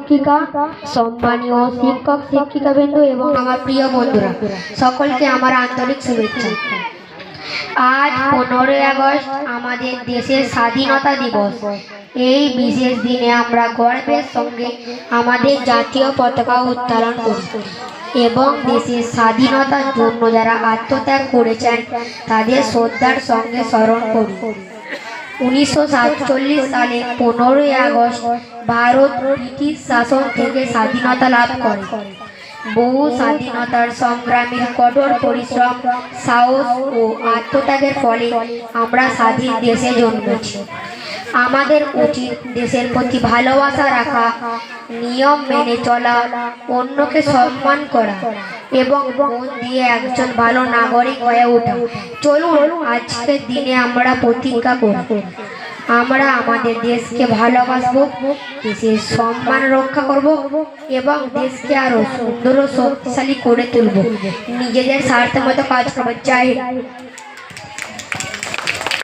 শিক্ষিকা, সম্মানীয় শিক্ষক শিক্ষিকাবৃন্দ এবং আমার প্রিয় বন্ধুরা, সকলকে আমার আন্তরিক শুভেচ্ছা। আজ 15ই আগস্ট আমাদের দেশের স্বাধীনতা দিবস। এই বিশেষ দিনে আমরা গর্বের সঙ্গে আমাদের জাতীয় পতাকা উত্তোলন করি এবং দেশের স্বাধীনতার জন্য যারা আত্মত্যাগ করেছেন তাদের শ্রদ্ধার সঙ্গে স্মরণ করি। 1947 সালে 15ই আগস্ট ভারত ব্রিটিশ শাসন থেকে স্বাধীনতা লাভ করে। বহু স্বাধীনতার সংগ্রামীর কঠোর পরিশ্রম, সাহস ও আত্মত্যাগের ফলে আমরা স্বাধীন দেশে জন্মেছি। আমাদের উচিত দেশের প্রতি ভালোবাসা রাখা, নিয়ম মেনে চলা, অন্যকে সম্মান করা এবং মন দিয়ে একজন ভালো নাগরিক হয়ে ওঠা। চলুন আজকের দিনে আমরা প্রতিজ্ঞা করব, আমরা আমাদের দেশকে ভালোবাসবো, দেশের সম্মান রক্ষা করব এবং দেশকে আরো সুন্দর ও শক্তিশালী করে তুলব। নিজেদের স্বার্থ মতো কাজ করব। জয় হিন্দ।